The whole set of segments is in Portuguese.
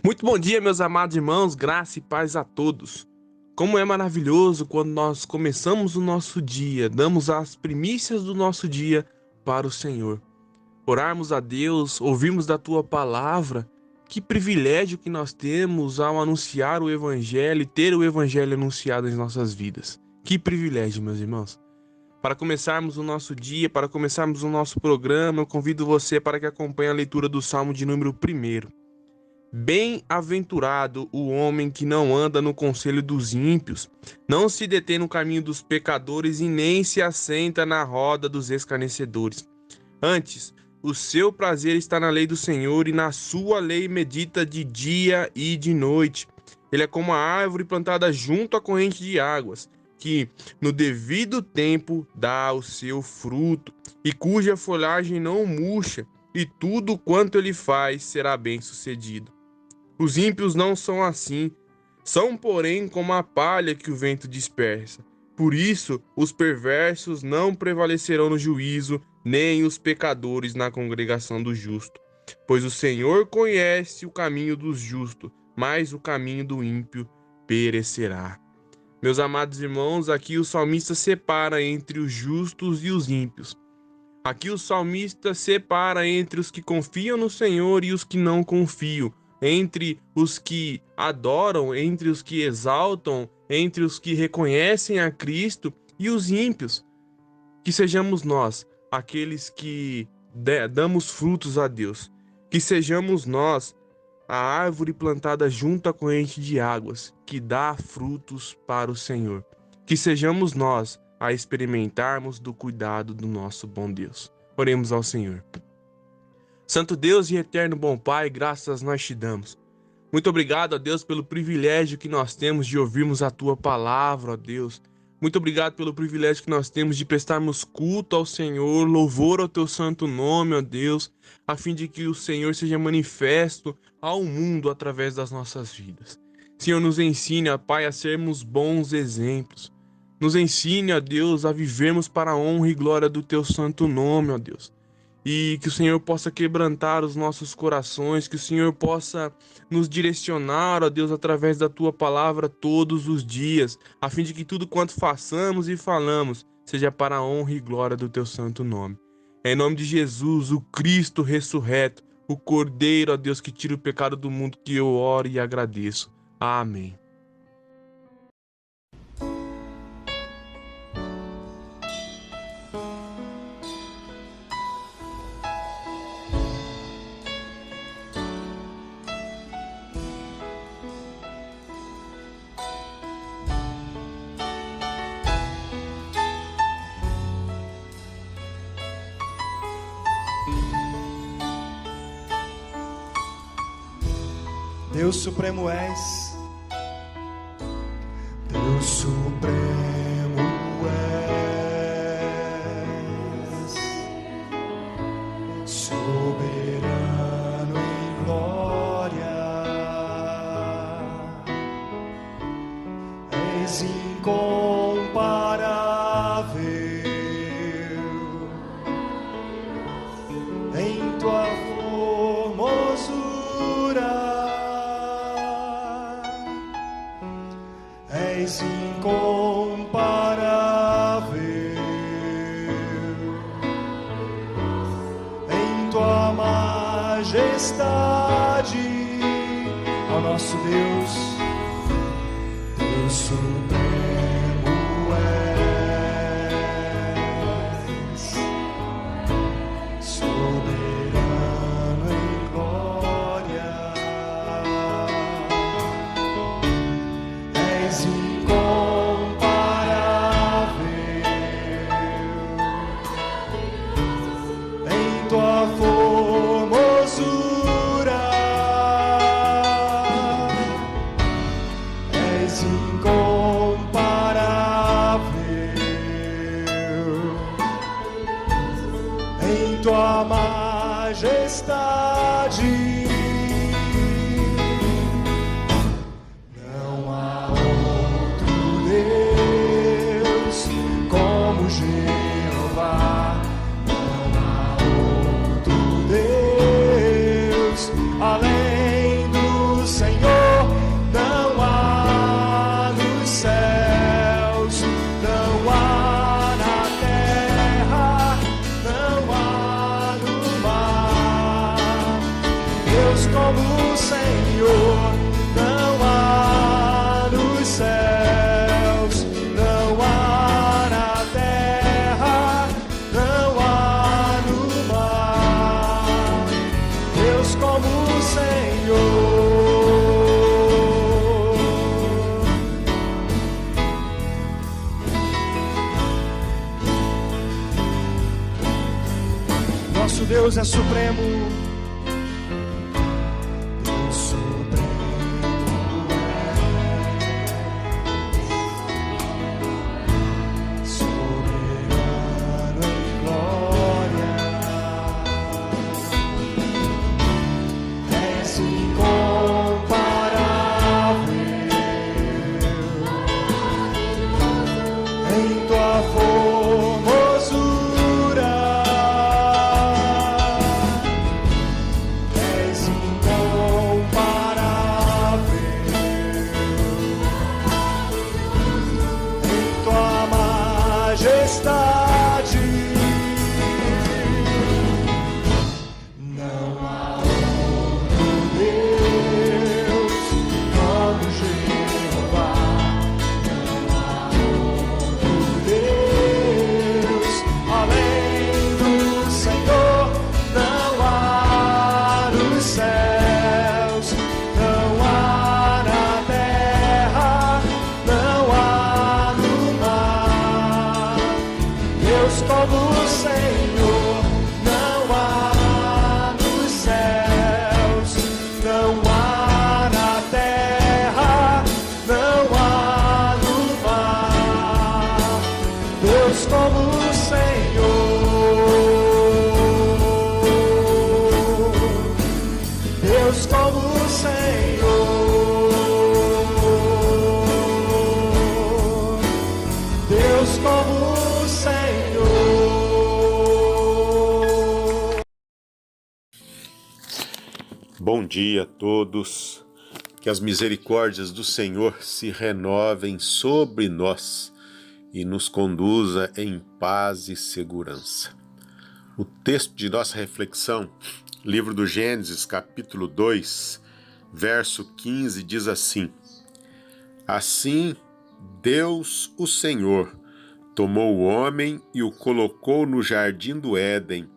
Muito bom dia, meus amados irmãos, graça e paz a todos. Como é maravilhoso quando nós começamos o nosso dia, damos as primícias do nosso dia para o Senhor. Orarmos a Deus, ouvirmos da Tua Palavra, que privilégio que nós temos ao anunciar o Evangelho e ter o Evangelho anunciado em nossas vidas. Que privilégio, meus irmãos. Para começarmos o nosso dia, para começarmos o nosso programa, eu convido você para que acompanhe a leitura do Salmo de número 1. Bem-aventurado o homem que não anda no conselho dos ímpios, não se detém no caminho dos pecadores e nem se assenta na roda dos escarnecedores. Antes, o seu prazer está na lei do Senhor e na sua lei medita de dia e de noite. Ele é como a árvore plantada junto à corrente de águas, que no devido tempo dá o seu fruto e cuja folhagem não murcha, e tudo quanto ele faz será bem-sucedido. Os ímpios não são assim, são, porém, como a palha que o vento dispersa. Por isso, os perversos não prevalecerão no juízo, nem os pecadores na congregação do justo. Pois o Senhor conhece o caminho dos justos, mas o caminho do ímpio perecerá. Meus amados irmãos, aqui o salmista separa entre os justos e os ímpios. Aqui o salmista separa entre os que confiam no Senhor e os que não confiam, entre os que adoram, entre os que exaltam, entre os que reconhecem a Cristo e os ímpios. Que sejamos nós, aqueles que damos frutos a Deus. Que sejamos nós, a árvore plantada junto à corrente de águas, que dá frutos para o Senhor. Que sejamos nós a experimentarmos do cuidado do nosso bom Deus. Oremos ao Senhor. Santo Deus e eterno bom Pai, graças nós te damos. Muito obrigado, ó Deus, pelo privilégio que nós temos de ouvirmos a Tua Palavra, ó Deus. Muito obrigado pelo privilégio que nós temos de prestarmos culto ao Senhor, louvor ao Teu santo nome, ó Deus, a fim de que o Senhor seja manifesto ao mundo através das nossas vidas. Senhor, nos ensine, ó Pai, a sermos bons exemplos. Nos ensine, ó Deus, a vivermos para a honra e glória do Teu santo nome, ó Deus. E que o Senhor possa quebrantar os nossos corações, que o Senhor possa nos direcionar, ó Deus, através da Tua Palavra todos os dias, a fim de que tudo quanto façamos e falamos seja para a honra e glória do Teu santo nome. É em nome de Jesus, o Cristo ressurreto, o Cordeiro, ó Deus, que tira o pecado do mundo, que eu oro e agradeço. Amém. Deus Supremo és, Deus Supremo és, soberano em glória, és incomparável em tua formosura. És incomparável em tua majestade, ó nosso Deus, Deus Supremo és, soberano em glória, és tua formosura, és incomparável em tua majestade. Não há outro Deus como Jeová. Não há outro Nosso Deus é supremo. Deus supremo é soberano em glória. És incomparável em tua formosura. És incomparável em tua majestade. Não há outro Deus como Jeová. Não há outro Deus além do Senhor. Não há nos céus, não há na terra, não há no mar. Deus como o Senhor, não há nos céus, não há na terra, não há no mar. Deus como o Senhor, Deus como o Senhor, Deus como o Senhor. Bom dia a todos, que as misericórdias do Senhor se renovem sobre nós e nos conduza em paz e segurança. O texto de nossa reflexão, livro do Gênesis, capítulo 2, verso 15, diz assim: Assim, Deus, o Senhor, tomou o homem e o colocou no jardim do Éden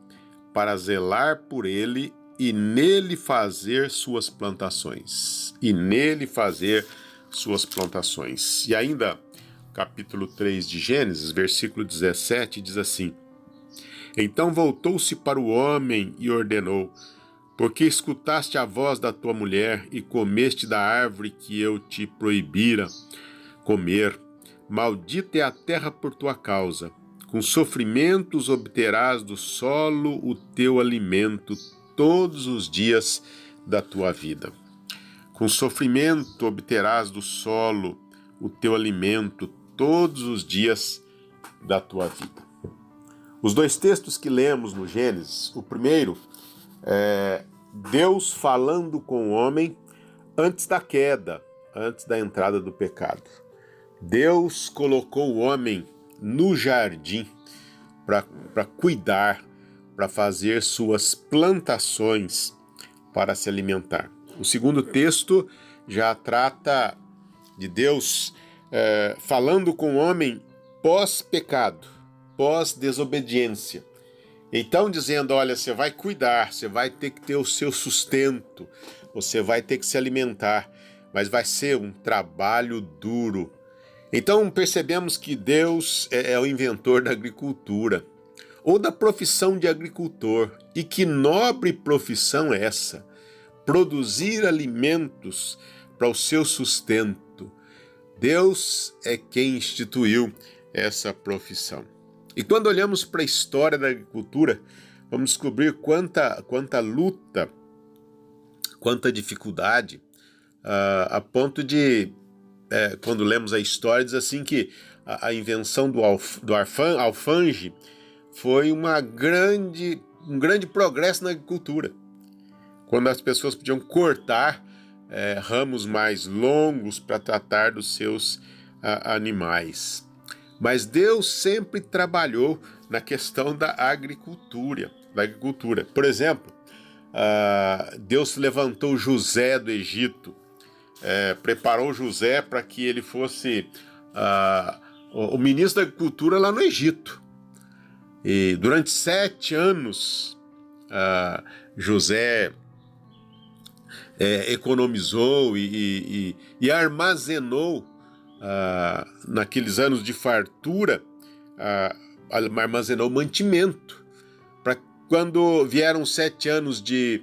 para zelar por ele e nele fazer suas plantações. E ainda, capítulo 3 de Gênesis, versículo 17, diz assim: Então voltou-se para o homem e ordenou: Porque escutaste a voz da tua mulher e comeste da árvore que eu te proibira comer, maldita é a terra por tua causa. Com sofrimentos obterás do solo o teu alimento todos os dias da tua vida. Com sofrimento obterás do solo o teu alimento todos os dias da tua vida. Os dois textos que lemos no Gênesis, o primeiro é Deus falando com o homem antes da queda, antes da entrada do pecado. Deus colocou o homem no jardim para cuidar, para fazer suas plantações para se alimentar. O segundo texto já trata de Deus falando com o homem pós-pecado, pós-desobediência. Então dizendo, olha, você vai cuidar, você vai ter que ter o seu sustento, você vai ter que se alimentar, mas vai ser um trabalho duro. Então percebemos que Deus é o inventor da agricultura, ou da profissão de agricultor. E que nobre profissão é essa? Produzir alimentos para o seu sustento. Deus é quem instituiu essa profissão. E quando olhamos para a história da agricultura, vamos descobrir quanta luta, quanta dificuldade, a ponto de, quando lemos a história, diz assim que a invenção do alfange foi um grande progresso na agricultura. Quando as pessoas podiam cortar ramos mais longos para tratar dos seus animais. Mas Deus sempre trabalhou na questão da agricultura. Por exemplo, Deus levantou José do Egito, preparou José para que ele fosse o ministro da agricultura lá no Egito. E durante 7 anos, José economizou e armazenou, naqueles anos de fartura, armazenou mantimento quando vieram 7 anos de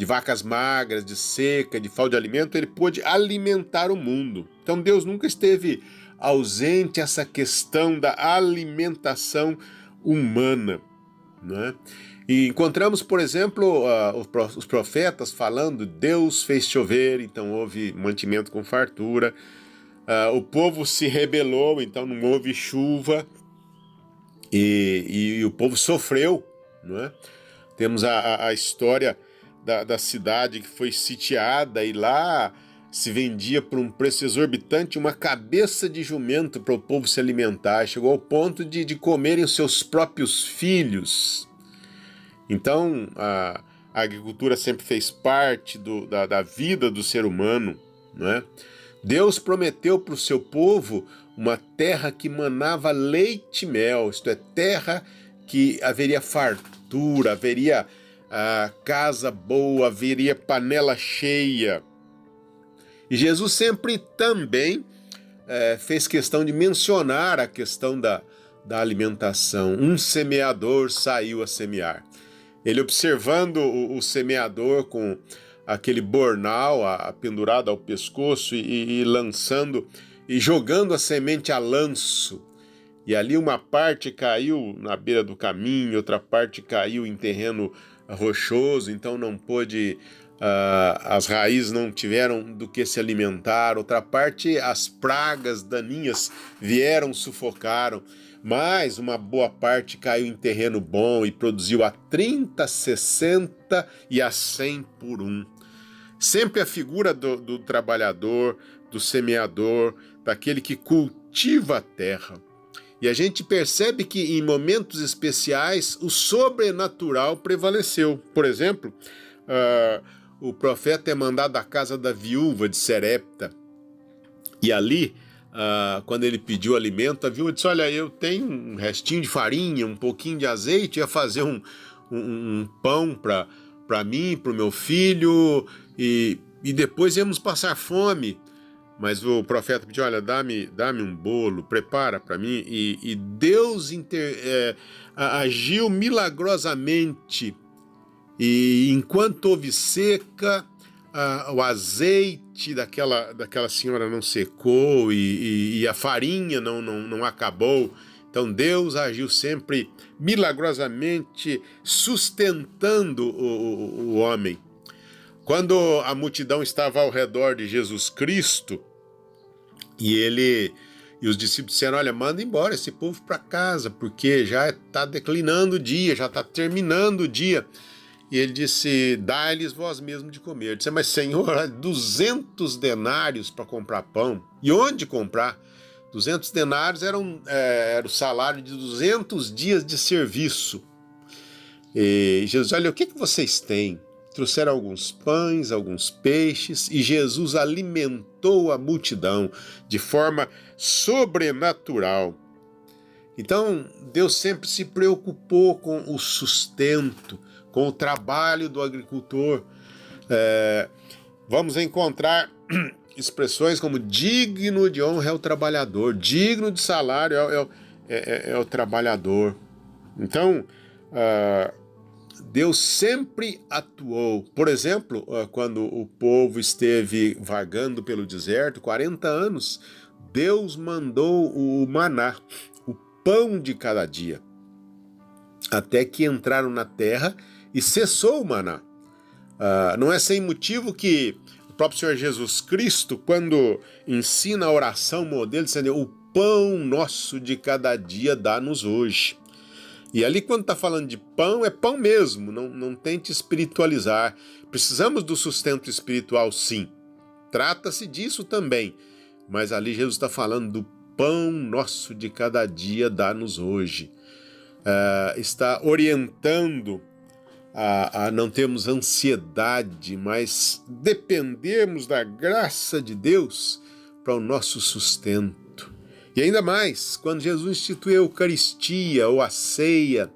vacas magras, de seca, de falta de alimento, ele pôde alimentar o mundo. Então Deus nunca esteve ausente essa questão da alimentação humana, né? E encontramos, por exemplo, os profetas falando: Deus fez chover, então houve mantimento com fartura. O povo se rebelou, então não houve chuva, e o povo sofreu, não é? Temos a história da cidade que foi sitiada, e lá se vendia por um preço exorbitante uma cabeça de jumento para o povo se alimentar. Chegou ao ponto de comerem os seus próprios filhos. Então, a agricultura sempre fez parte da vida do ser humano, não é? Deus prometeu para o seu povo uma terra que manava leite e mel, isto é, terra que haveria fartura, haveria casa boa, haveria panela cheia. E Jesus sempre também fez questão de mencionar a questão da alimentação. Um semeador saiu a semear. Ele observando o semeador com aquele bornal pendurado ao pescoço e lançando e jogando a semente a lanço. E ali uma parte caiu na beira do caminho, outra parte caiu em terreno rochoso, então não pôde, as raízes não tiveram do que se alimentar. Outra parte, as pragas daninhas vieram, sufocaram. Mas uma boa parte caiu em terreno bom e produziu a 30, 60 e a 100 por um. Sempre a figura do trabalhador, do semeador, daquele que cultiva a terra. E a gente percebe que em momentos especiais o sobrenatural prevaleceu. Por exemplo, o profeta é mandado à casa da viúva de Serepta. E ali, quando ele pediu alimento, a viúva disse: olha, eu tenho um restinho de farinha, um pouquinho de azeite, ia fazer um pão para mim, para o meu filho, e depois íamos passar fome. Mas o profeta pediu: olha, dá-me um bolo, prepara para mim. E Deus agiu milagrosamente. E enquanto houve seca, o azeite daquela senhora não secou e a farinha não acabou. Então Deus agiu sempre milagrosamente, sustentando o homem. Quando a multidão estava ao redor de Jesus Cristo, e os discípulos disseram: olha, manda embora esse povo para casa, porque já está declinando o dia, já está terminando o dia. E ele disse: dai-lhes vós mesmo de comer. Ele disse: mas Senhor, 200 denários para comprar pão. E onde comprar? 200 denários era o salário de 200 dias de serviço. E Jesus: olha, o que vocês têm? Trouxeram alguns pães, alguns peixes, e Jesus alimentou a multidão de forma sobrenatural. Então, Deus sempre se preocupou com o sustento, com o trabalho do agricultor. Vamos encontrar expressões como: digno de honra é o trabalhador, digno de salário é o trabalhador. Então, Deus sempre atuou. Por exemplo, quando o povo esteve vagando pelo deserto, 40 anos, Deus mandou o maná, o pão de cada dia, até que entraram na terra e cessou o maná. Não é sem motivo que o próprio Senhor Jesus Cristo, quando ensina a oração modelo, diz: o pão nosso de cada dia dá-nos hoje. E ali, quando está falando de pão, é pão mesmo, não tente espiritualizar. Precisamos do sustento espiritual, sim. Trata-se disso também. Mas ali Jesus está falando do pão nosso de cada dia dá-nos hoje. Está orientando a não termos ansiedade, mas dependermos da graça de Deus para o nosso sustento. E ainda mais, quando Jesus institui a Eucaristia ou a ceia,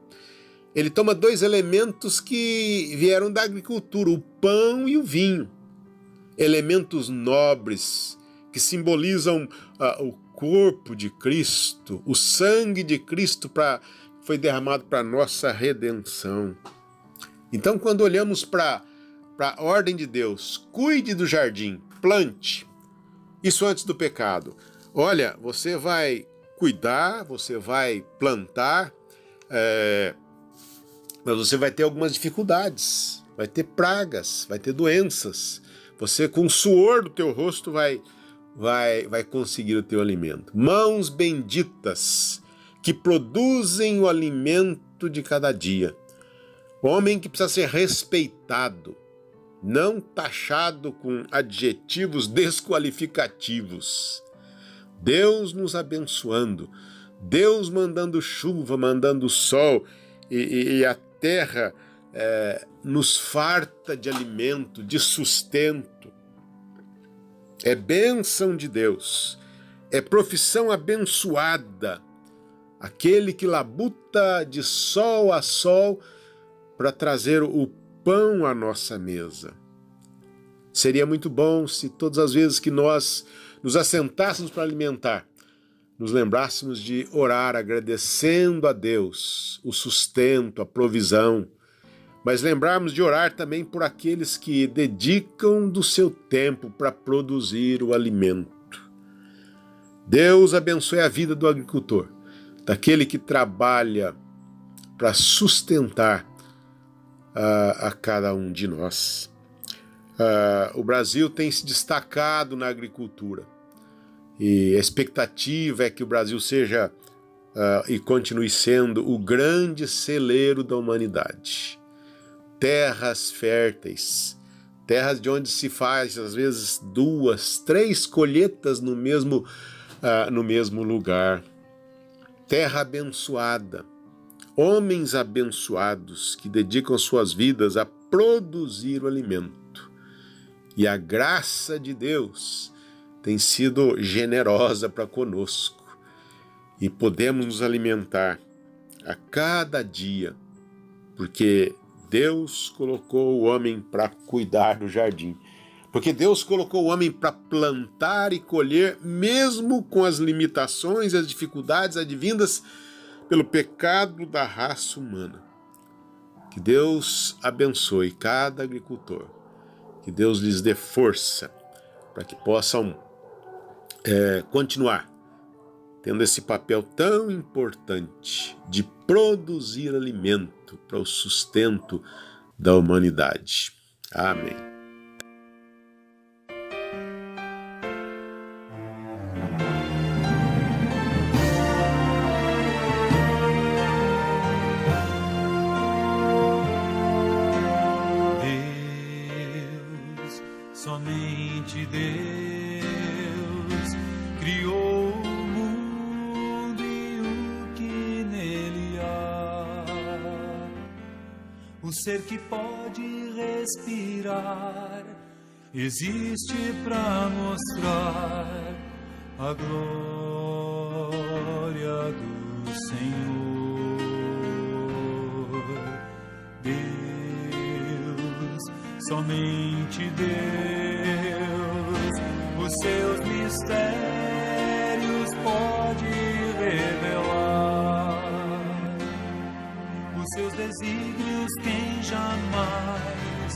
ele toma 2 elementos que vieram da agricultura, o pão e o vinho. Elementos nobres que simbolizam o corpo de Cristo, o sangue de Cristo foi derramado para a nossa redenção. Então, quando olhamos para a ordem de Deus, cuide do jardim, plante, isso antes do pecado. Olha, você vai cuidar, você vai plantar, mas você vai ter algumas dificuldades, vai ter pragas, vai ter doenças. Você, com o suor do teu rosto, vai conseguir o teu alimento. Mãos benditas que produzem o alimento de cada dia. Homem que precisa ser respeitado, não taxado com adjetivos desqualificativos. Deus nos abençoando, Deus mandando chuva, mandando sol, e a terra nos farta de alimento, de sustento. É bênção de Deus, é profissão abençoada, aquele que labuta de sol a sol para trazer o pão à nossa mesa. Seria muito bom se todas as vezes que nós nos assentássemos para alimentar, nos lembrássemos de orar agradecendo a Deus o sustento, a provisão, mas lembrarmos de orar também por aqueles que dedicam do seu tempo para produzir o alimento. Deus abençoe a vida do agricultor, daquele que trabalha para sustentar a cada um de nós. O Brasil tem se destacado na agricultura e a expectativa é que o Brasil seja e continue sendo o grande celeiro da humanidade. Terras férteis, terras de onde se faz às vezes 2, 3 colheitas no mesmo lugar. Terra abençoada, homens abençoados que dedicam suas vidas a produzir o alimento. E a graça de Deus tem sido generosa para conosco e podemos nos alimentar a cada dia, porque Deus colocou o homem para cuidar do jardim, porque Deus colocou o homem para plantar e colher, mesmo com as limitações e as dificuldades advindas pelo pecado da raça humana. Que Deus abençoe cada agricultor, que Deus lhes dê força para que possam continuar tendo esse papel tão importante de produzir alimento para o sustento da humanidade. Amém. Deus, somente Deus, criou o mundo e o que nele há. O ser que pode respirar existe para mostrar a glória do Senhor. Deus, somente Deus, os seus mistérios pode revelar. Os seus desígnios quem jamais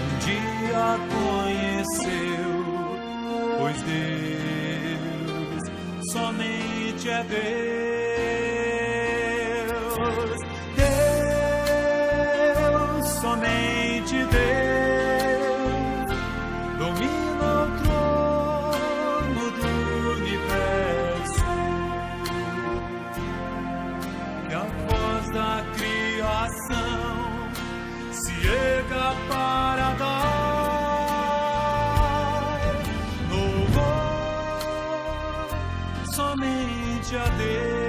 um dia conheceu, pois Deus somente é Deus. Deus, somente Deus, domina o trono do universo. Que a voz da criação se erga para dar louvor somente a Deus.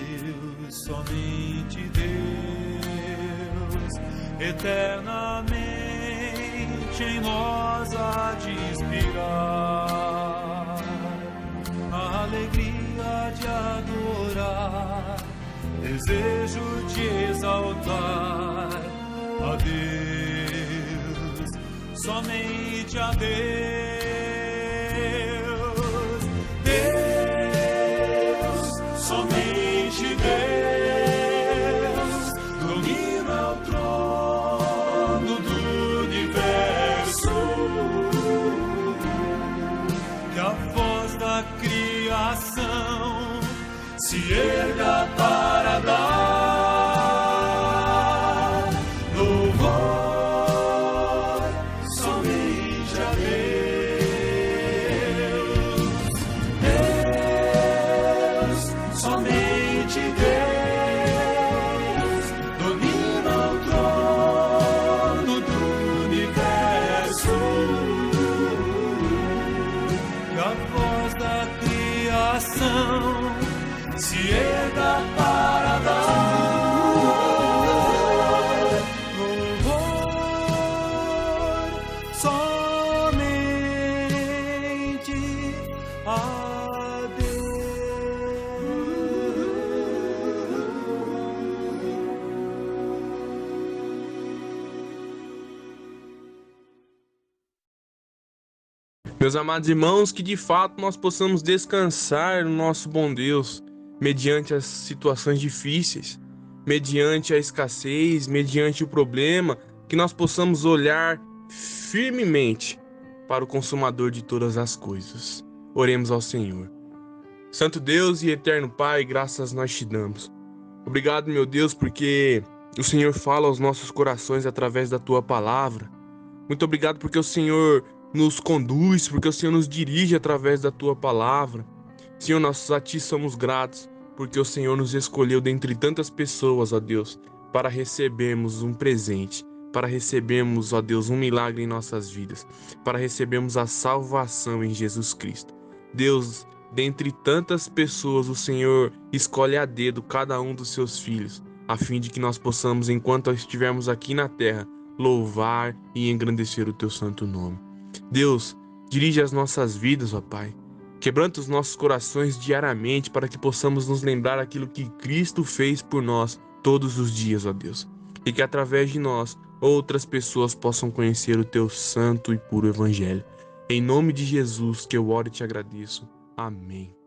Deus, somente Deus, eternamente em nós há de inspirar a alegria de adorar, desejo de exaltar a Deus, somente a Deus. Deus, da criação se erga para dar louvor somente a Deus. Deus, somente Deus, domina o trono do universo. E a voz da criação se erga para dar louvor somente a Meus amados irmãos, que de fato nós possamos descansar no nosso bom Deus, mediante as situações difíceis, mediante a escassez, mediante o problema, que nós possamos olhar firmemente para o consumador de todas as coisas. Oremos ao Senhor. Santo Deus e eterno Pai, graças nós te damos. Obrigado, meu Deus, porque o Senhor fala aos nossos corações através da tua palavra. Muito obrigado porque o Senhor nos conduz, porque o Senhor nos dirige através da tua palavra. Senhor, nós a ti somos gratos, porque o Senhor nos escolheu dentre tantas pessoas, ó Deus, para recebermos um presente, para recebermos, ó Deus, um milagre em nossas vidas, para recebermos a salvação em Jesus Cristo. Deus, dentre tantas pessoas, o Senhor escolhe a dedo cada um dos seus filhos, a fim de que nós possamos, enquanto estivermos aqui na terra, louvar e engrandecer o teu santo nome. Deus, dirige as nossas vidas, ó Pai. Quebranta os nossos corações diariamente para que possamos nos lembrar aquilo que Cristo fez por nós todos os dias, ó Deus. E que através de nós, outras pessoas possam conhecer o teu santo e puro evangelho. Em nome de Jesus que eu oro e te agradeço. Amém.